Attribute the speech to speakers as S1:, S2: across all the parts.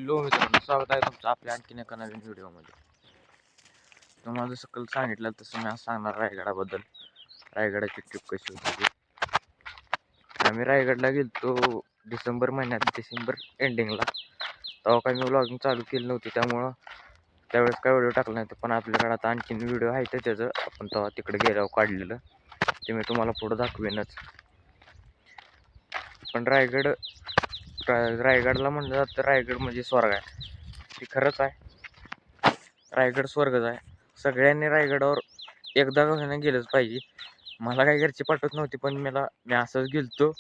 S1: Hello मित्रांनो, स्वागत आहे तुमचं आपल्या आणखीन एका नवीन व्हिडिओमध्ये. तुम्हाला जसं काल सांगितलं तसं मी आज सांगणार रायगडाबद्दल. रायगडाची ट्रिप कशी होती ती. आम्ही रायगडला गेलतो डिसेंबर महिन्यात, डिसेंबर एंडिंगला. तेव्हा काही मी व्लॉगिंग चालू केली नव्हती, त्यामुळं त्यावेळेस काय व्हिडिओ टाकला नाही. पण आपल्याकडे आता आणखीन व्हिडिओ आहे त्याचं, आपण तेव्हा तिकडे गेल्यावर काढलेलं, ते मी तुम्हाला पुढं दाखवेनच. पण रायगडला म्हणलं जातं रायगड म्हणजे स्वर्ग आहे. ती खरंच आहे. रायगड स्वर्गच आहे. सगळ्यांनी रायगडावर एकदा का होईना गेलंच पाहिजे. मला काही घरची पाठवत नव्हती, पण मी असंच गेलतो.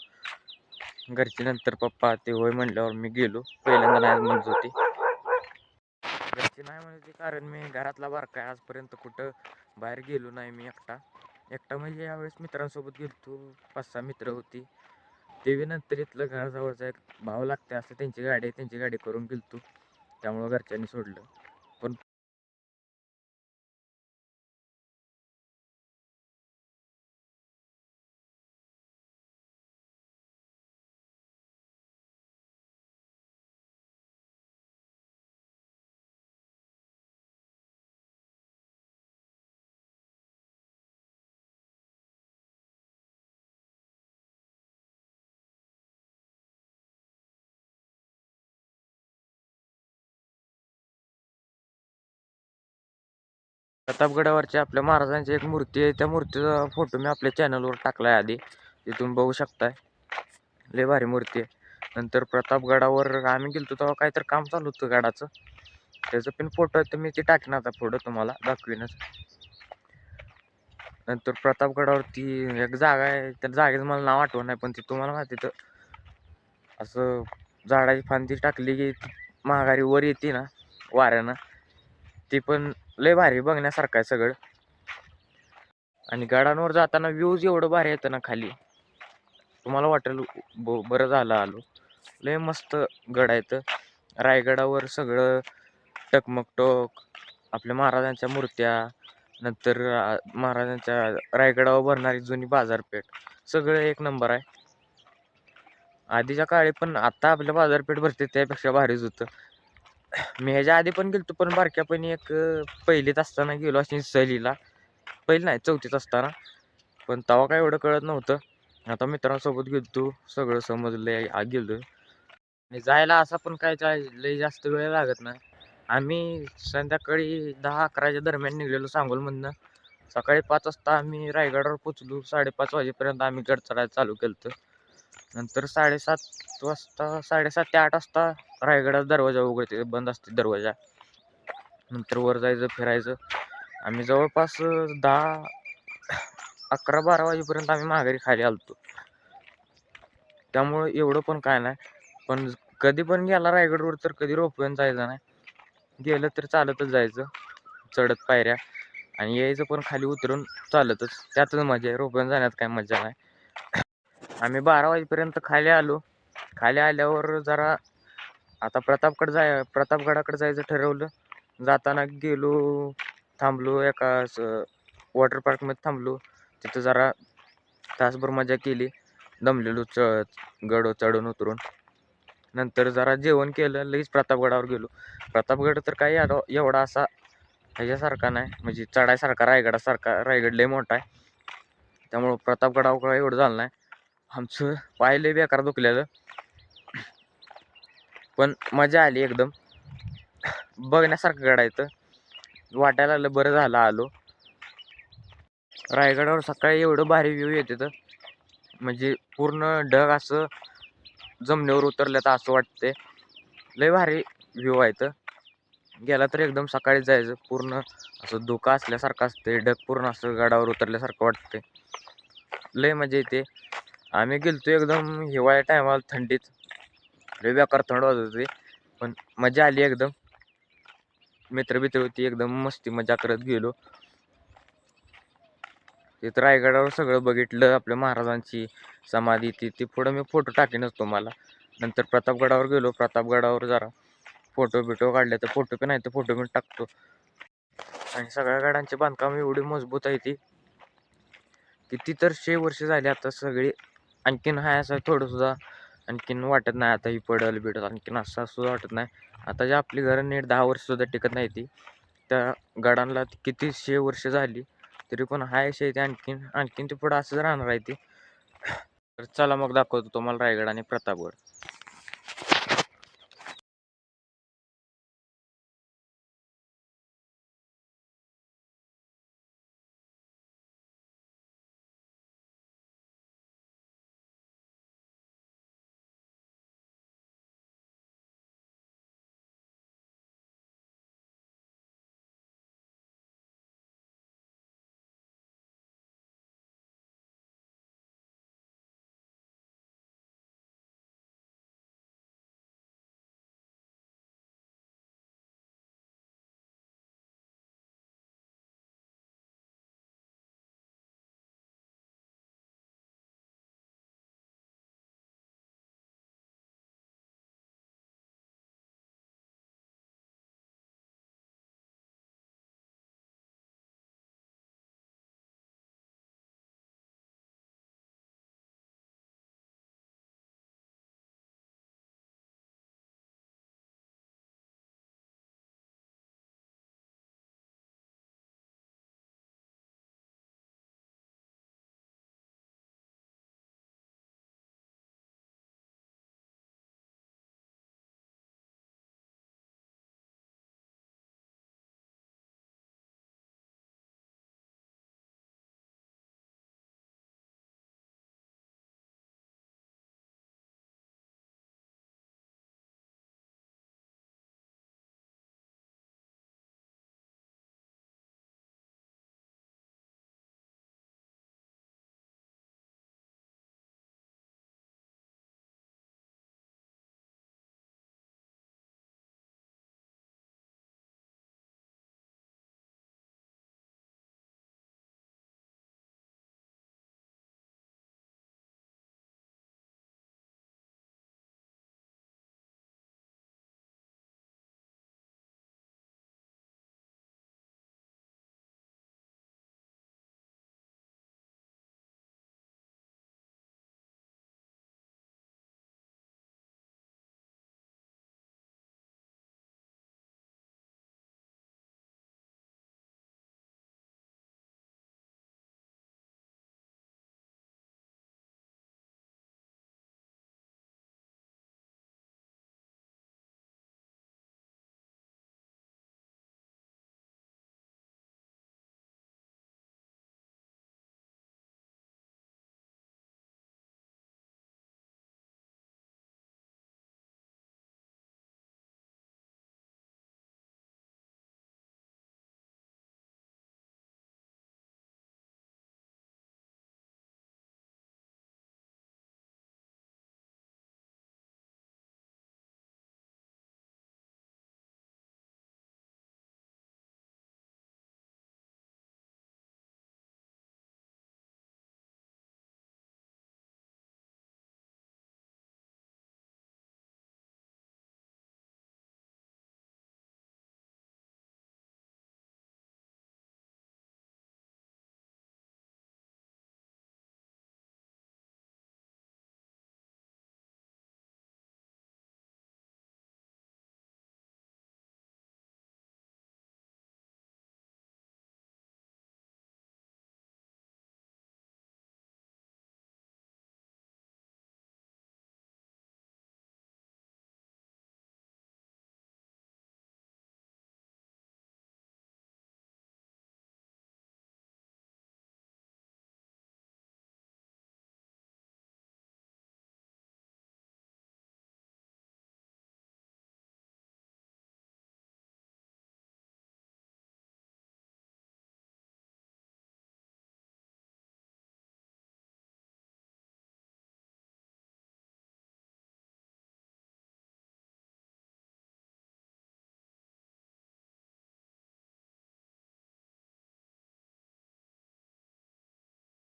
S1: घरची नंतर पप्पा ते होय म्हणल्यावर मी गेलो. पहिल्यांदा नाही म्हणत होती. घरची नाही म्हणायची कारण मी घरातला बारका आहे. आजपर्यंत कुठं बाहेर गेलो नाही मी एकटा म्हणजे यावेळेस मित्रांसोबत गेलतो. 5-6 मित्र होती. ते नंतर इथलं घराजवळचा एक भाव लागते असं त्यांची गाडी करून गेलतो. त्यामुळं घरच्यांनी सोडलं. पण प्रतापगडावरची आपल्या महाराजांची एक मूर्ती आहे. त्या मूर्तीचा फोटो मी आपल्या चॅनलवर टाकला आहे आधी. तिथून बघू शकताय. लय भारी मूर्ती आहे. नंतर प्रतापगडावर आम्ही गेलतो तेव्हा काहीतरी काम चालू होतं गडाचं. त्याचं पण फोटो आहे, तर मी ते टाकणार आता पुढं तुम्हाला दाखवीनच. नंतर प्रतापगडावरती एक जागा आहे. त्या जागेचं मला नाव आठवत नाही, पण ती तुम्हाला माहिती तर असं झाडाची फांदी टाकली की महागारी वर येते ना वाऱ्यानं. ती पण लय भारी बघण्यासारखं आहे सगळं. आणि गडांवर जाताना व्ह्यूज एवढं भारी येतं ना खाली, तुम्हाला वाटेल बरं झालं आलो. लय मस्त गड आहेत. रायगडावर सगळं टकमकटोक, आपल्या महाराजांच्या मूर्त्या, नंतर महाराजांच्या रायगडावर भरणारी जुनी बाजारपेठ, सगळं एक नंबर आहे. आधीच्या काळी पण आता आपल्या बाजारपेठ भरते त्यापेक्षा भारीच होतं. मी ह्याच्या आधी पण गेलतो, पण बारक्यापणी एक पहिलीत असताना गेलो असेल सहलीला. पहिली नाही, चौथीत असताना. पण तेव्हा काय एवढं कळत नव्हतं. आता मित्रांसोबत गेलतो, सगळं समजलंय, गेलो. आणि जायला असा पण काय लय जास्त वेळ लागत नाही. आम्ही संध्याकाळी 10-11च्या दरम्यान निघलेलो सांगोलमधनं. सकाळी 5 वाजता आम्ही रायगडावर पोचलो. 5:30 वाजेपर्यंत आम्ही गड चढायला चालू केलं. नंतर 7:30 ते 8 वाजता रायगडाचा दरवाजा उघडते, बंद असते दरवाजा. नंतर वर जायचं, फिरायचं. आम्ही जवळपास 11-12 वाजेपर्यंत आम्ही माघारी खाली आलतो. त्यामुळं एवढं पण काय नाही. पण कधी पण गेला रायगडवर तर कधी रोपवेनं जायचं नाही. गेलं तर चालतच जायचं, चढत पायऱ्या, आणि यायचं पण खाली उतरून चालतच. त्यातच मजा आहे. रोपवेनं जाण्यात काय मजा नाही. आम्ही 12 वाजेपर्यंत खाली आलो. खाली आल्यावर जरा आता प्रतापगडाकडे जायचं ठरवलं. जाताना गेलो, थांबलो एका वॉटर पार्कमध्ये थांबलो. तिथं जरा तासभर मजा केली. दमलेलो गड चढून उतरून. नंतर जरा जेवण केलं, लगेच प्रतापगडावर गेलो. प्रतापगड तर काही एवढा असा ह्याच्यासारखा नाही, म्हणजे चढायसारखा रायगडासारखा. रायगड लय मोठा आहे, त्यामुळं प्रतापगडावर काय एवढं झालं नाही. आमचं पाय लय बेकार दुखलेलं, पण मजा आली एकदम. बघण्यासारखं गड आहे तर वाटायला लागलं बरं झालं आलो. रायगडावर सकाळी एवढं भारी व्ह्यू येते तर, म्हणजे पूर्ण ढग असं जमिनीवर उतरलं तर असं वाटते. लय भारी व्ह्यू आहे तर. गेला तर एकदम सकाळीच जायचं. पूर्ण असं धुकं असल्यासारखं असते, ढग पूर्ण असं गडावर उतरल्यासारखं वाटते. लय मजा येते. आम्ही गेलतो एकदम हिवाळ्या टायमाला, थंडीत. लय बेकार थंड वाजत होती, पण मजा आली एकदम. मित्र होती, एकदम मस्ती मजा करत गेलो. तिथं रायगडावर सगळं बघितलं. आपल्या महाराजांची समाधी ती पुढं मी फोटो टाकेनच तुम्हाला. नंतर प्रतापगडावर गेलो. प्रतापगडावर जरा फोटो काढले, तर फोटो पण आहे, तर फोटो पण टाकतो. आणि सगळ्या गडांचे बांधकाम एवढी मजबूत आहे ती, किती तर 100 वर्ष झाली आता सगळी. आणखीन हाय असं थोडं सुद्धा आणखीन वाटत नाही आता ही पडल बिडल आणखीन असं सुद्धा वाटत नाही. आता जे आपली घरं नीट 10 वर्ष सुद्धा टिकत नाही ती त्या गडांना किती 100 वर्ष झाली तरी पण हाय अशी आहे ती आणखीन आणखीन ते पुढं असंच राहणार आहे ती. तर चला मग दाखवतो तुम्हाला रायगड आणि प्रतापगड.